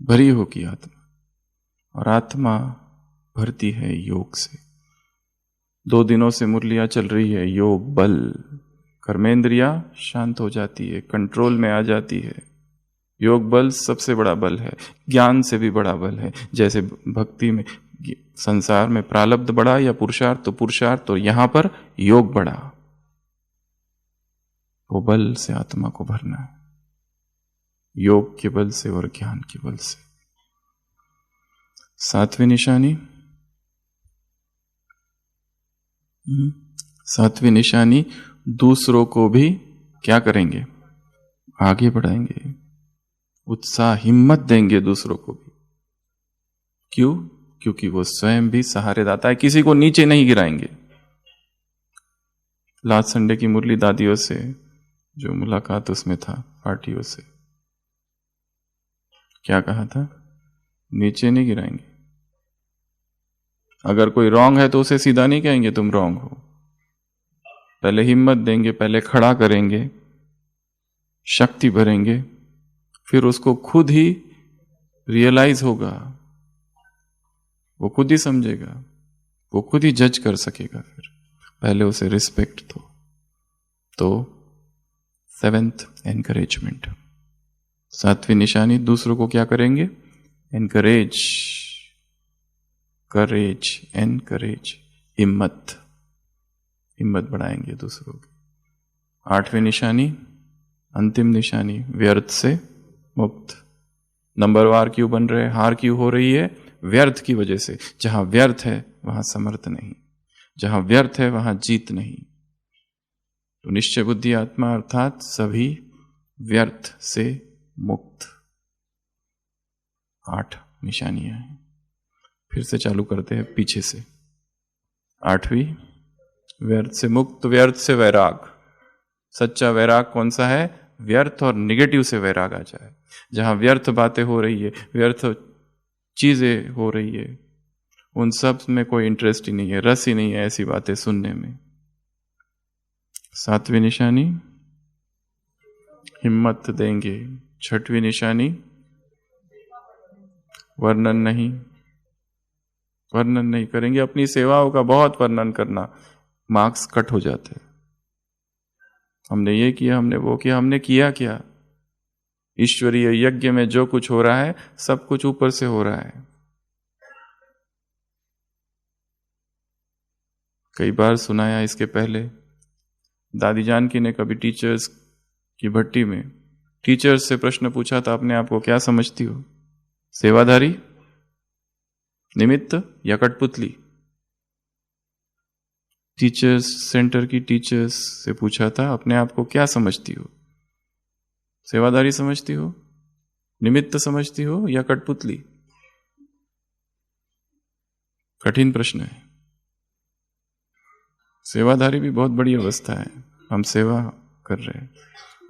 भरी होगी आत्मा, और आत्मा भरती है योग से। 2 दिनों से मुरलियां चल रही है, योग बल, कर्मेंद्रिया शांत हो जाती है, कंट्रोल में आ जाती है। योग बल सबसे बड़ा बल है, ज्ञान से भी बड़ा बल है। जैसे भक्ति में, संसार में प्रारब्ध बड़ा या पुरुषार्थ, तो पुरुषार्थ, तो यहां पर योग बड़ा। वो बल से आत्मा को भरना है, योग के बल से और ज्ञान के बल से। 7वीं निशानी, 7वीं निशानी, दूसरों को भी क्या करेंगे? आगे बढ़ाएंगे, उत्साह, हिम्मत देंगे दूसरों को भी। क्यों? क्योंकि वो स्वयं भी सहारेदाता है, किसी को नीचे नहीं गिराएंगे। लास्ट संडे की मुरली दादियों से जो मुलाकात उसमें था, पार्टियों से, क्या कहा था? नीचे नहीं गिराएंगे। अगर कोई रॉन्ग है तो उसे सीधा नहीं कहेंगे तुम रॉन्ग हो, पहले हिम्मत देंगे, पहले खड़ा करेंगे, शक्ति भरेंगे, फिर उसको खुद ही रियलाइज होगा, वो खुद ही समझेगा, वो खुद ही जज कर सकेगा। फिर पहले उसे रिस्पेक्ट दो। तो 7th एनकरेजमेंट, 7वीं निशानी, दूसरों को क्या करेंगे? एनकरेज, करेज, एनकरेज, हिम्मत बढ़ाएंगे दूसरों की। 8वीं निशानी, अंतिम निशानी, व्यर्थ से मुक्त। नंबरवार क्यों बन रहे, हार क्यों हो रही है? व्यर्थ की वजह से। जहां व्यर्थ है वहां समर्थ नहीं, जहां व्यर्थ है वहां जीत नहीं। तो निश्चय बुद्धि आत्मा अर्थात सभी व्यर्थ से मुक्त। 8 निशानियां हैं। फिर से चालू करते हैं पीछे से। 8वीं, व्यर्थ से मुक्त, व्यर्थ से वैराग। सच्चा वैराग कौन सा है? व्यर्थ और निगेटिव से वैराग आ जाए। जहां व्यर्थ बातें हो रही है, व्यर्थ चीजें हो रही है, उन सब में कोई इंटरेस्ट ही नहीं है, रस ही नहीं है ऐसी बातें सुनने में। 7वीं निशानी, हिम्मत देंगे। 6वीं निशानी, वर्णन नहीं करेंगे। अपनी सेवाओं का बहुत वर्णन करना, मार्क्स कट हो जाते हैं। हमने ये किया, हमने वो किया, हमने किया क्या? ईश्वरीय यज्ञ में जो कुछ हो रहा है सब कुछ ऊपर से हो रहा है। कई बार सुनाया इसके पहले, दादी जानकी ने कभी टीचर्स की भट्टी में टीचर्स से प्रश्न पूछा था, अपने आप को क्या समझती हो? सेवाधारी, निमित्त या कठपुतली? टीचर्स सेंटर की टीचर्स से पूछा था, अपने आप को क्या समझती हो? सेवाधारी समझती हो, निमित्त समझती हो या कठपुतली? कठिन प्रश्न है। सेवाधारी भी बहुत बड़ी अवस्था है, हम सेवा कर रहे हैं,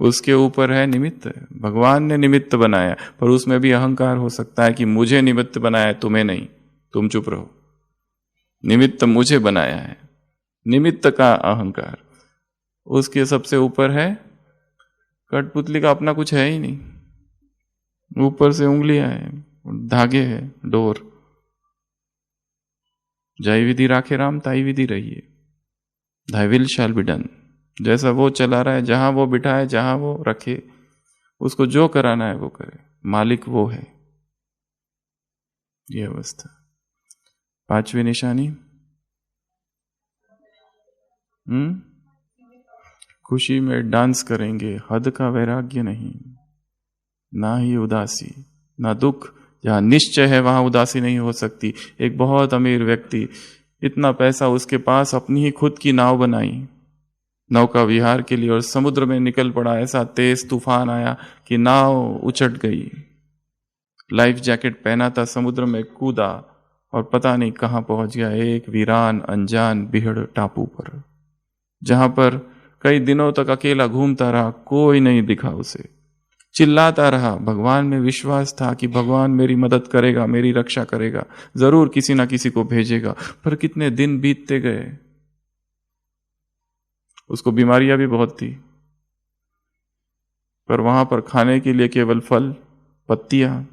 उसके ऊपर है निमित्त। भगवान ने निमित्त बनाया, पर उसमें भी अहंकार हो सकता है कि मुझे निमित्त बनाया है, तुम्हें नहीं, तुम चुप रहो। निमित्त मुझे बनाया है, निमित्त का अहंकार। उसके सबसे ऊपर है कठपुतली का अपना कुछ है ही नहीं, ऊपर से उंगलियां हैं, धागे हैं, डोर। जय विधि राखे राम, ताई विधि रहिए, thy will shall be done। जैसा वो चला रहा है, जहां वो बिठाए, जहां वो रखे, उसको जो कराना है वो करे, मालिक वो है। ये अवस्था। 5वीं निशानी, खुशी में डांस करेंगे, हद का वैराग्य नहीं, ना ही उदासी, ना दुख। जहां निश्चय है वहां उदासी नहीं हो सकती। एक बहुत अमीर व्यक्ति, इतना पैसा उसके पास, अपनी ही खुद की नाव बनाई नौका विहार के लिए, और समुद्र में निकल पड़ा। ऐसा तेज तूफान आया कि नाव उछट गई। लाइफ जैकेट पहना था, समुद्र में कूदा और पता नहीं कहां पहुंच गया, एक वीरान अनजान बिहड़ टापू पर, जहां पर कई दिनों तक अकेला घूमता रहा, कोई नहीं दिखा उसे। चिल्लाता रहा, भगवान में विश्वास था कि भगवान मेरी मदद करेगा, मेरी रक्षा करेगा, जरूर किसी ना किसी को भेजेगा। पर कितने दिन बीतते गए, उसको बीमारियां भी बहुत थी, पर वहां पर खाने के लिए केवल फल, पत्तियां।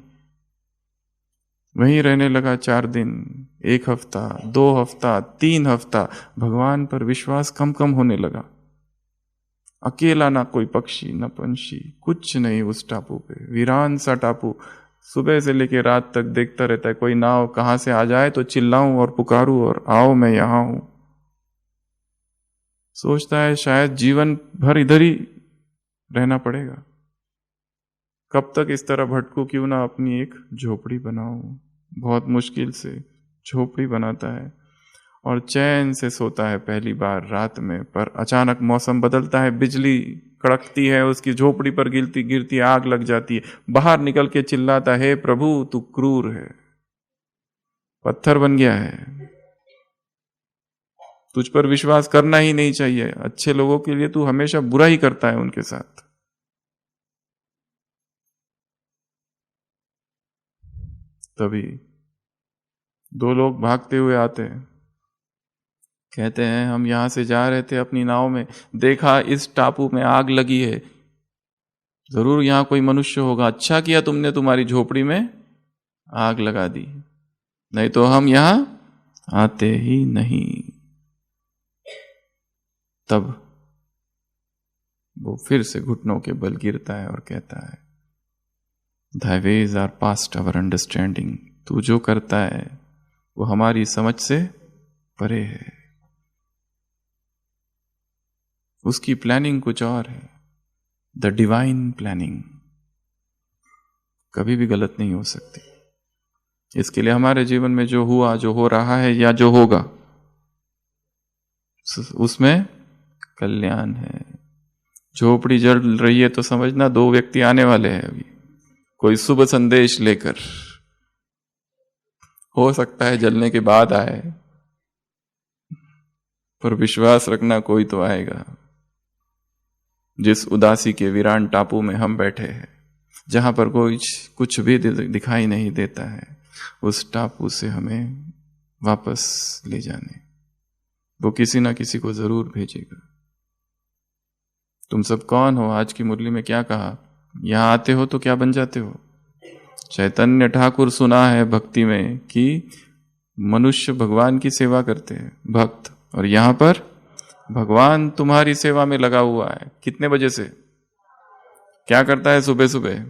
वहीं रहने लगा 4 दिन, 1 हफ्ता, 2 हफ्ता, 3 हफ्ता। भगवान पर विश्वास कम कम होने लगा। अकेला, ना कोई पक्षी न पंछी, कुछ नहीं उस टापू पे, वीरान सा टापू। सुबह से लेकर रात तक देखता रहता है, कोई नाव कहां से आ जाए तो चिल्लाऊं और पुकारूं और आओ मैं यहां हूं। सोचता है शायद जीवन भर इधर ही रहना पड़ेगा, कब तक इस तरह भटकूं, क्यों ना अपनी एक झोपड़ी बनाऊं। बहुत मुश्किल से झोपड़ी बनाता है और चैन से सोता है पहली बार रात में। पर अचानक मौसम बदलता है, बिजली कड़कती है, उसकी झोपड़ी पर गिरती गिरती आग लग जाती है। बाहर निकल के चिल्लाता है, प्रभु तू क्रूर है, पत्थर बन गया है, तुझ पर विश्वास करना ही नहीं चाहिए, अच्छे लोगों के लिए तू हमेशा बुरा ही करता है उनके साथ। तभी 2 लोग भागते हुए आते हैं, कहते हैं हम यहां से जा रहे थे अपनी नाव में, देखा इस टापू में आग लगी है, जरूर यहां कोई मनुष्य होगा, अच्छा किया तुमने तुम्हारी झोपड़ी में आग लगा दी, नहीं तो हम यहां आते ही नहीं। तब वो फिर से घुटनों के बल गिरता है और कहता है, Thy ways are past our understanding। तू जो करता है वो हमारी समझ से परे है। उसकी प्लानिंग कुछ और है। द डिवाइन प्लानिंग कभी भी गलत नहीं हो सकती। इसके लिए हमारे जीवन में जो हुआ, जो हो रहा है या जो होगा, उसमें कल्याण है। झोपड़ी जल रही है तो समझना 2 व्यक्ति आने वाले हैं अभी, कोई शुभ संदेश लेकर। हो सकता है जलने के बाद आए, पर विश्वास रखना कोई तो आएगा। जिस उदासी के वीरान टापू में हम बैठे हैं, जहां पर कोई कुछ भी दिखाई नहीं देता है, उस टापू से हमें वापस ले जाने वो किसी ना किसी को जरूर भेजेगा। तुम सब कौन हो? आज की मुरली में क्या कहा? यहां आते हो तो क्या बन जाते हो? चैतन्य ठाकुर सुना है भक्ति में कि मनुष्य भगवान की सेवा करते हैं, भक्त, और यहां पर भगवान तुम्हारी सेवा में लगा हुआ है। कितने बजे से क्या करता है? सुबह सुबह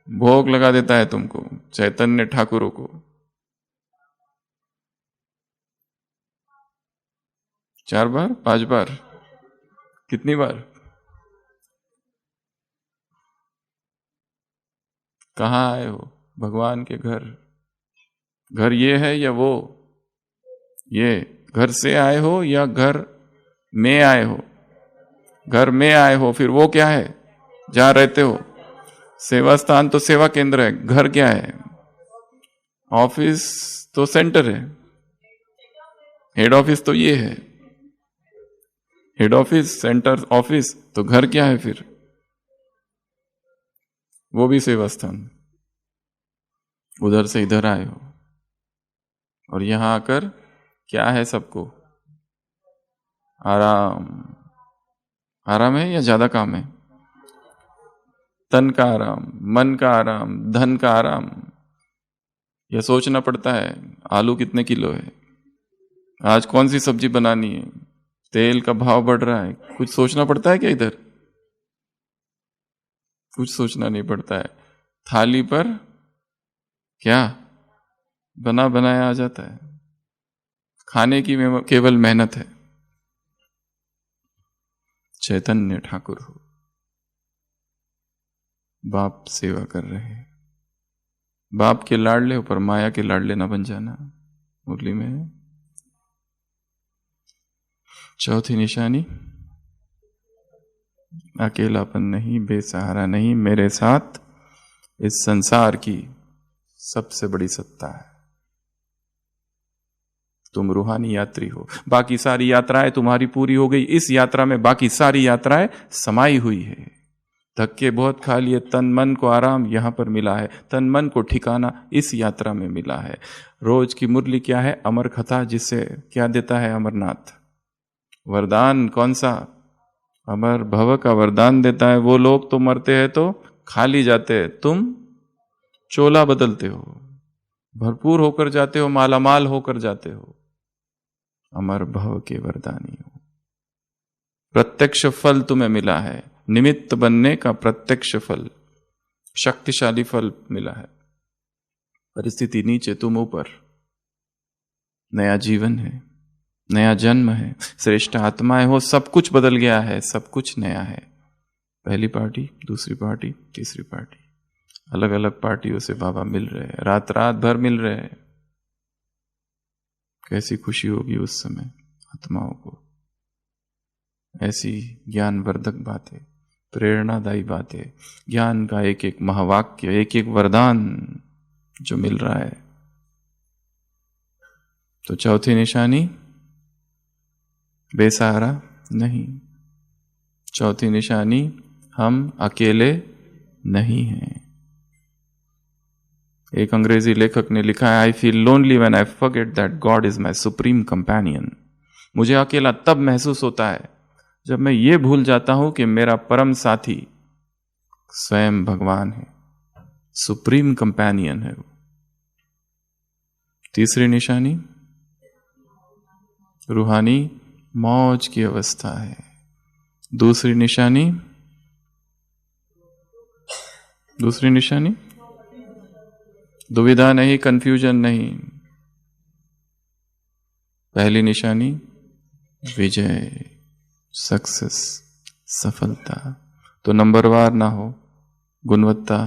भोग लगा देता है तुमको, चैतन्य ठाकुरों को। 4 बार 5 बार, कितनी बार? कहां आए हो? भगवान के घर। घर ये है या वो? ये घर से आए हो या घर में आए हो? घर में आए हो, फिर वो क्या है जहां रहते हो? सेवा स्थान तो सेवा केंद्र है। घर क्या है? ऑफिस तो सेंटर है, हेड ऑफिस तो ये है। हेड ऑफिस, सेंटर ऑफिस, तो घर क्या है फिर? वो भी सेवा स्थान। उधर से इधर आए हो और यहां आकर क्या है सबको? आराम। आराम है या ज्यादा काम है? तन का आराम, मन का आराम, धन का आराम। यह सोचना पड़ता है आलू कितने किलो है, आज कौन सी सब्जी बनानी है, तेल का भाव बढ़ रहा है। कुछ सोचना पड़ता है क्या इधर? कुछ सोचना नहीं पड़ता है। थाली पर क्या बना बनाया आ जाता है। खाने की केवल मेहनत है। चैतन्य ठाकुर हो, बाप सेवा कर रहे हैं। बाप के लाडले हो, पर माया के लाडले ना बन जाना। मुरली में है चौथी निशानी, अकेलापन नहीं, बेसहारा नहीं, मेरे साथ इस संसार की सबसे बड़ी सत्ता है। तुम रूहानी यात्री हो। बाकी सारी यात्राएं तुम्हारी पूरी हो गई, इस यात्रा में बाकी सारी यात्राएं समाई हुई है। धक्के बहुत खा लिए, तन मन को आराम यहां पर मिला है, तन मन को ठिकाना इस यात्रा में मिला है। रोज की मुरली क्या है? अमर कथा, जिससे क्या देता है अमरनाथ? वरदान। कौन सा? अमर भव का वरदान देता है। वो लोग तो मरते हैं तो खाली जाते हैं, तुम चोला बदलते हो, भरपूर होकर जाते हो, मालामाल होकर जाते हो। अमर भव के वरदानी हो। प्रत्यक्ष फल तुम्हें मिला है, निमित्त बनने का प्रत्यक्ष फल, शक्तिशाली फल मिला है। परिस्थिति नीचे, तुम ऊपर। नया जीवन है, नया जन्म है, श्रेष्ठ आत्माएं हो, सब कुछ बदल गया है, सब कुछ नया है। पहली पार्टी, दूसरी पार्टी, तीसरी पार्टी, अलग अलग पार्टियों से बाबा मिल रहे हैं, रात रात भर मिल रहे हैं। कैसी खुशी होगी उस समय आत्माओं को। ऐसी ज्ञानवर्धक बातें, प्रेरणादायी बातें, ज्ञान का एक एक महावाक्य, एक एक वरदान जो मिल रहा है। तो चौथी निशानी, बेसहारा नहीं। चौथी निशानी, हम अकेले नहीं हैं। एक अंग्रेजी लेखक ने लिखा है, I feel lonely when I forget that God is my supreme companion. मुझे अकेला तब महसूस होता है जब मैं ये भूल जाता हूं कि मेरा परम साथी स्वयं भगवान है, सुप्रीम कंपेनियन है वो। तीसरी निशानी रूहानी मौज की अवस्था है। दूसरी निशानी दुविधा नहीं, कंफ्यूजन नहीं। पहली निशानी विजय, सक्सेस, सफलता। तो नंबरवार ना हो, गुणवत्ता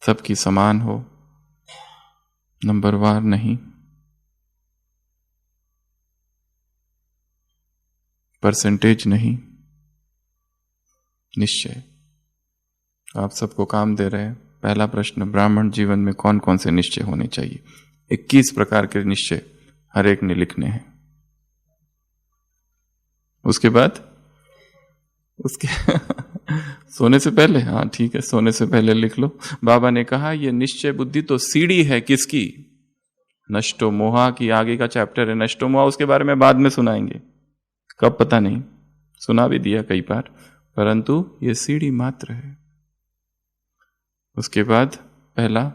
सबकी समान हो, नंबरवार नहीं, परसेंटेज नहीं, निश्चय। आप सबको काम दे रहे हैं। पहला प्रश्न, ब्राह्मण जीवन में कौन कौन से निश्चय होने चाहिए? 21 प्रकार के निश्चय हर एक ने लिखने हैं। उसके बाद सोने से पहले, हाँ ठीक है, सोने से पहले लिख लो। बाबा ने कहा ये निश्चय बुद्धि तो सीढ़ी है किसकी? नष्टो मोहा की। आगे का चैप्टर है नष्टो मोहा, उसके बारे में बाद में सुनाएंगे, कब पता नहीं, सुना भी दिया कई बार, परंतु ये सीढ़ी मात्र है। उसके बाद पहला,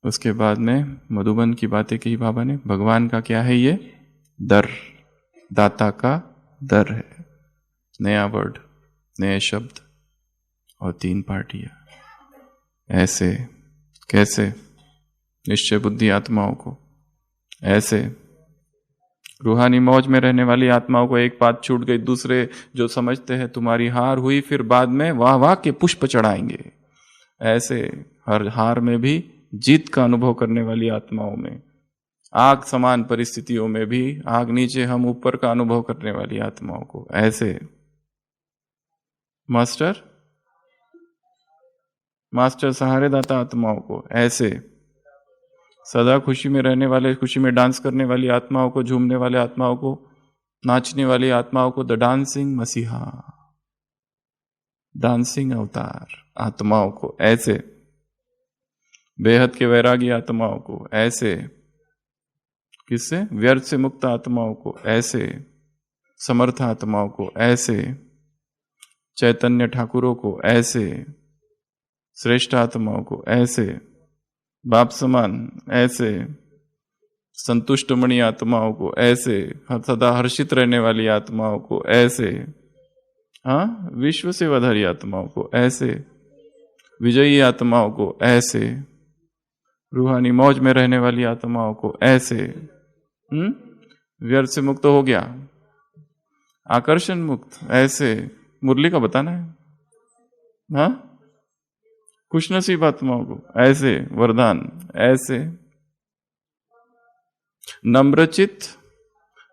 उसके बाद में मधुबन की बातें कही बाबा ने। भगवान का क्या है? ये दर, दाता का दर है। नया वर्ड, नए शब्द और 3 पार्टियां। ऐसे कैसे? निश्चय बुद्धि आत्माओं को ऐसे, रूहानी मौज में रहने वाली आत्माओं को एक बात छूट गई, दूसरे जो समझते हैं तुम्हारी हार हुई, फिर बाद में वाह वाह के पुष्प चढ़ाएंगे। ऐसे हर हार में भी जीत का अनुभव करने वाली आत्माओं में, आग समान परिस्थितियों में भी आग नीचे हम ऊपर का अनुभव करने वाली आत्माओं को ऐसे। मास्टर सहारे दाता आत्माओं को ऐसे। सदा खुशी में रहने वाले, खुशी में डांस करने वाली आत्माओं को, झूमने वाले आत्माओं को, नाचने वाली आत्माओं को द डांसिंग मसीहा, डांसिंग अवतार आत्माओं को ऐसे। बेहद के वैरागी आत्माओं को ऐसे। किससे? व्यर्थ से मुक्त आत्माओं को ऐसे। समर्थ आत्माओं को ऐसे। चैतन्य ठाकुरों को ऐसे। श्रेष्ठ आत्माओं को ऐसे। बाप समान ऐसे। संतुष्ट मणि आत्माओं को ऐसे। सदा हर्षित रहने वाली आत्माओं को ऐसे। हाँ, विश्व सेवाधारी आत्माओं को ऐसे। विजयी आत्माओं को ऐसे। रूहानी मौज में रहने वाली आत्माओं को ऐसे। व्यर्थ से मुक्त हो गया, आकर्षण मुक्त ऐसे। मुरली का बताना है। हाँ, खुशनसीब आत्माओं को ऐसे, वरदान ऐसे। नम्रचित,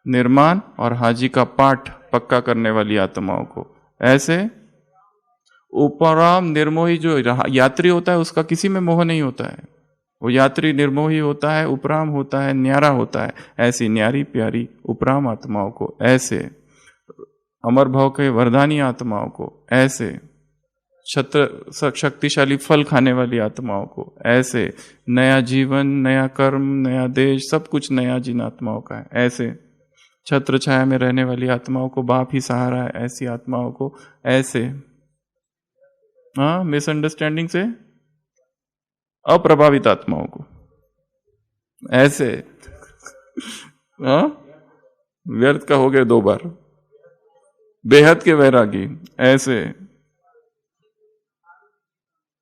निर्माण और हाजी का पाठ पक्का करने वाली आत्माओं को ऐसे। उपराम निर्मोही, जो यात्री होता है उसका किसी में मोह नहीं होता है, वो यात्री निर्मोही होता है, उपराम होता है, न्यारा होता है। ऐसी न्यारी प्यारी उपराम आत्माओं को ऐसे। अमर भाव के वरदानी आत्माओं को ऐसे। शक्तिशाली फल खाने वाली आत्माओं को ऐसे। नया जीवन, नया कर्म, नया देश, सब कुछ नया जिन आत्माओं का है ऐसे। छत्र छाया में रहने वाली आत्माओं को बाप ही सहारा है, ऐसी आत्माओं को ऐसे। हाँ, मिसअंडरस्टैंडिंग से अप्रभावित आत्माओं को ऐसे। हाँ, व्यर्थ का हो गए 2 बार। बेहद के वैरागी ऐसे।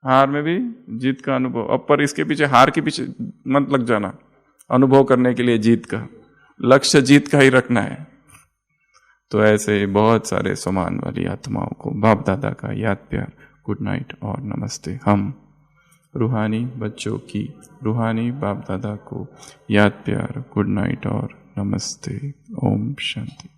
हार में भी जीत का अनुभव। अब पर इसके पीछे, हार के पीछे मत लग जाना। अनुभव करने के लिए जीत का लक्ष्य, जीत का ही रखना है। तो ऐसे बहुत सारे समान वाली आत्माओं को बाप दादा का याद प्यार, गुड नाइट और नमस्ते। हम रूहानी बच्चों की रूहानी बाप दादा को याद प्यार, गुड नाइट और नमस्ते। ओम शांति।